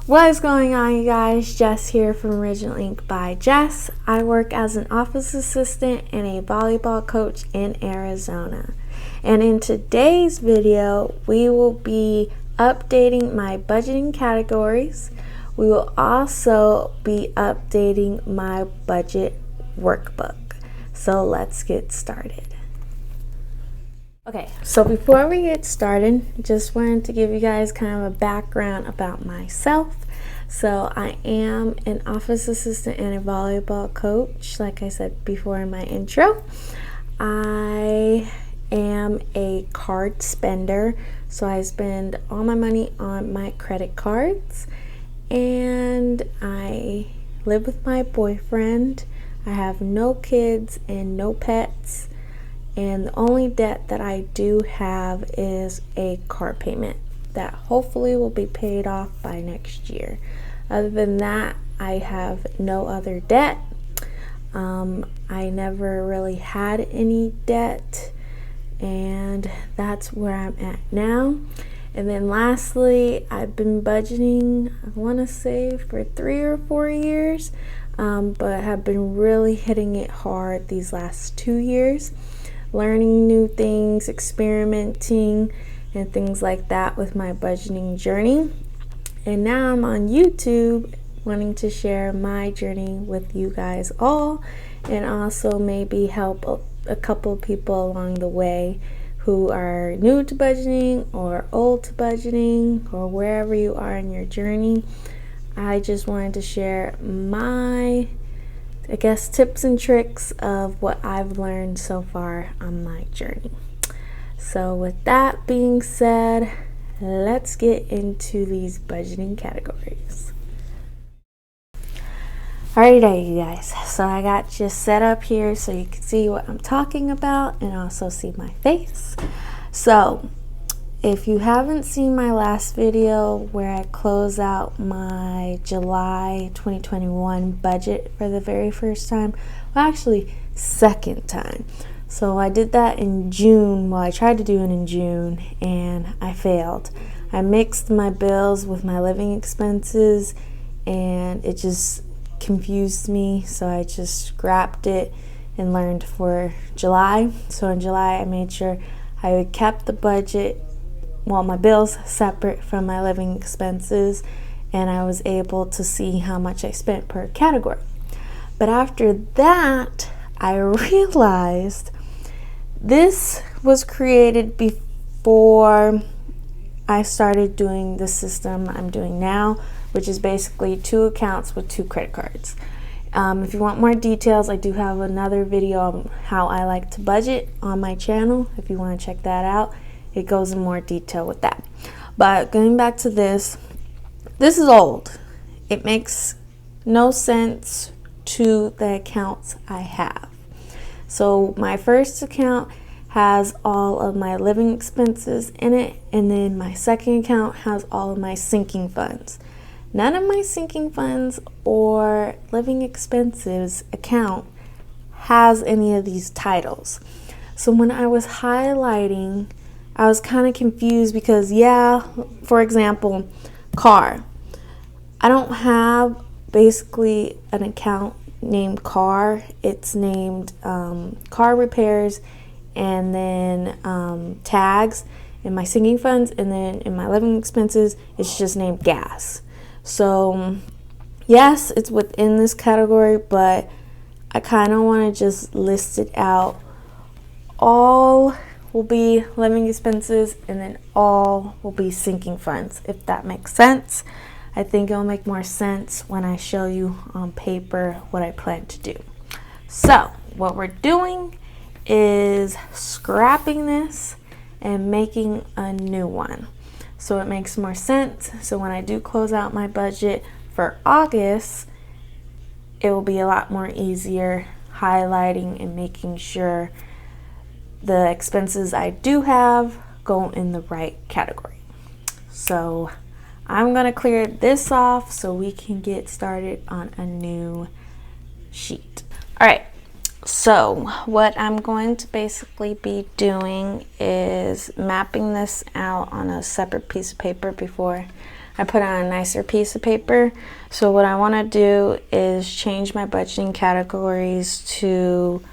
What is going on, you guys? Jess here from Original Ink by Jess. I work as an office assistant and a volleyball coach in Arizona. And in today's video, we will be updating my budgeting categories. We will also be updating my budget workbook. So let's get started. Okay, so before we get started, just wanted to give you guys kind of a background about myself. So I am an office assistant and a volleyball coach, like I said before in my intro. I am a card spender, so I spend all my money on my credit cards, and I live with my boyfriend. I have no kids and no pets. And the only debt that I do have is a car payment that hopefully will be paid off by next year. Other than that, I have no other debt. I never really had any debt, and that's where I'm at now. And then lastly, I've been budgeting, I want to say for 3 or 4 years, but have been really hitting it hard these last 2 years. Learning new things, experimenting, and things like that with my budgeting journey. And now I'm on YouTube wanting to share my journey with you guys all, and also maybe help a couple people along the way who are new to budgeting or old to budgeting or wherever you are in your journey. I just wanted to share my tips and tricks of what I've learned so far on my journey. So with that being said, let's get into these budgeting categories. Alrighty, you guys, so I got you set up here so you can see what I'm talking about and also see my face. So if you haven't seen my last video where I close out my July 2021 budget for the very first time, well, actually second time. So I did that in June. Well, I tried to do it in June and I failed. I mixed my bills with my living expenses and it just confused me. So I just scrapped it and learned for July. So in July, I made sure I kept the budget, my bills separate from my living expenses, and I was able to see how much I spent per category. But after that, I realized this was created before I started doing the system I'm doing now, which is basically 2 accounts with 2 credit cards. If you want more details, I do have another video on how I like to budget on my channel. If you want to check that out, it goes in more detail with that. But going back to this is old. It makes no sense to the accounts I have. So my first account has all of my living expenses in it, and then my second account has all of my sinking funds. None of my sinking funds or living expenses account has any of these titles. So when I was highlighting, I was kind of confused because, for example, car. I don't have basically an account named car. It's named car repairs, and then tags in my sinking funds, and then in my living expenses, it's just named gas. So yes, it's within this category, but I kind of want to just list it out. All will be living expenses, and then all will be sinking funds, if that makes sense. I think it'll make more sense when I show you on paper what I plan to do. So what we're doing is scrapping this and making a new one, so it makes more sense. So when I do close out my budget for August, it will be a lot more easier highlighting and making sure the expenses I do have go in the right category. So I'm going to clear this off so we can get started on a new sheet. All right, so what I'm going to basically be doing is mapping this out on a separate piece of paper before I put on a nicer piece of paper. So what I want to do is change my budgeting categories to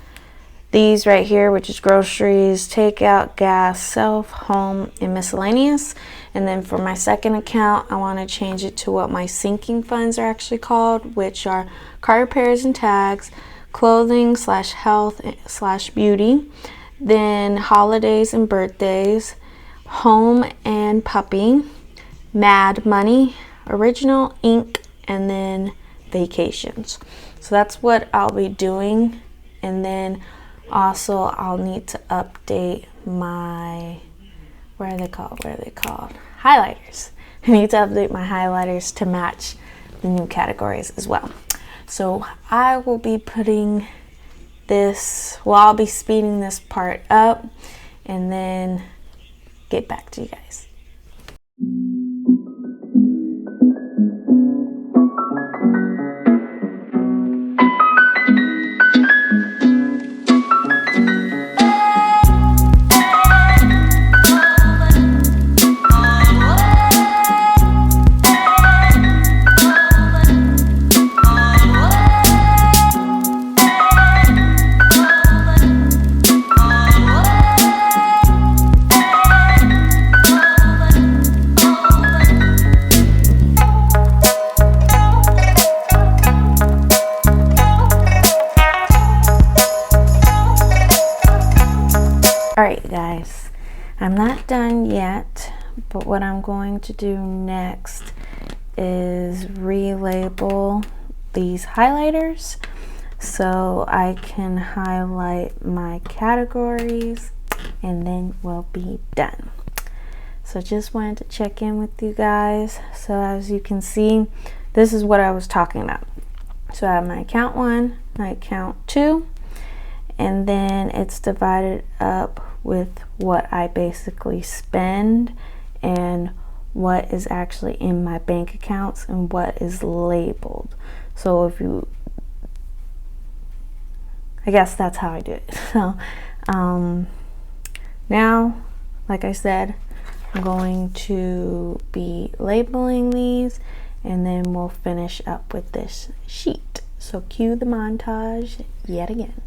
these right here, which is groceries, takeout, gas, self, home, and miscellaneous. And then for my second account, I want to change it to what my sinking funds are actually called, which are car repairs and tags, clothing / health / beauty, then holidays and birthdays, home and puppy, Mad Money, original, ink, and then vacations. So that's what I'll be doing. And then also I'll need to update my, what are they called? Highlighters. I need to update my highlighters to match the new categories as well. So I will be putting this, well, I'll be speeding this part up and then get back to you guys. Alright guys, I'm not done yet, but what I'm going to do next is relabel these highlighters so I can highlight my categories and then we'll be done. So just wanted to check in with you guys. So as you can see, this is what I was talking about. So I have my account 1, my account 2, and then it's divided up with what I basically spend and what is actually in my bank accounts and what is labeled. So if you, I guess that's how I do it. So now, like I said, I'm going to be labeling these and then we'll finish up with this sheet. So cue the montage yet again.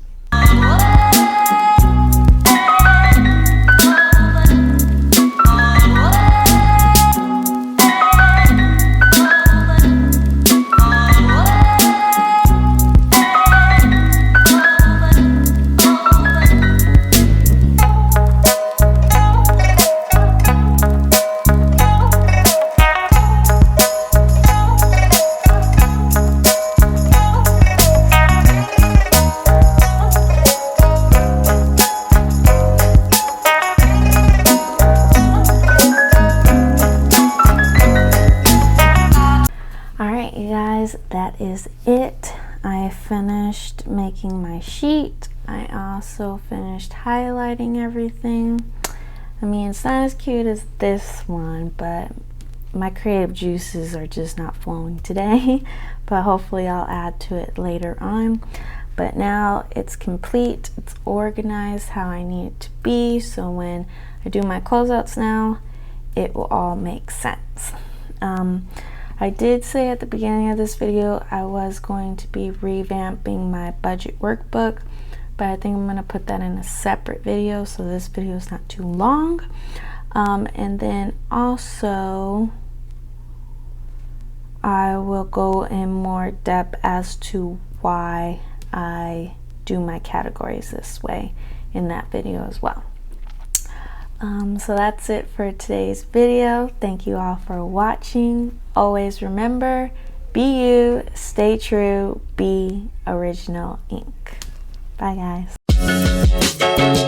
That is it. I finished making my sheet. I also finished highlighting everything. I mean, it's not as cute as this one, but my creative juices are just not flowing today. But hopefully I'll add to it later on. But now it's complete. It's organized how I need it to be. So when I do my closeouts now, it will all make sense. I did say at the beginning of this video I was going to be revamping my budget workbook, but I think I'm going to put that in a separate video so this video is not too long. And then also I will go in more depth as to why I do my categories this way in that video as well. So that's it for today's video. Thank you all for watching. Always remember, be you, stay true, be original ink. Bye guys.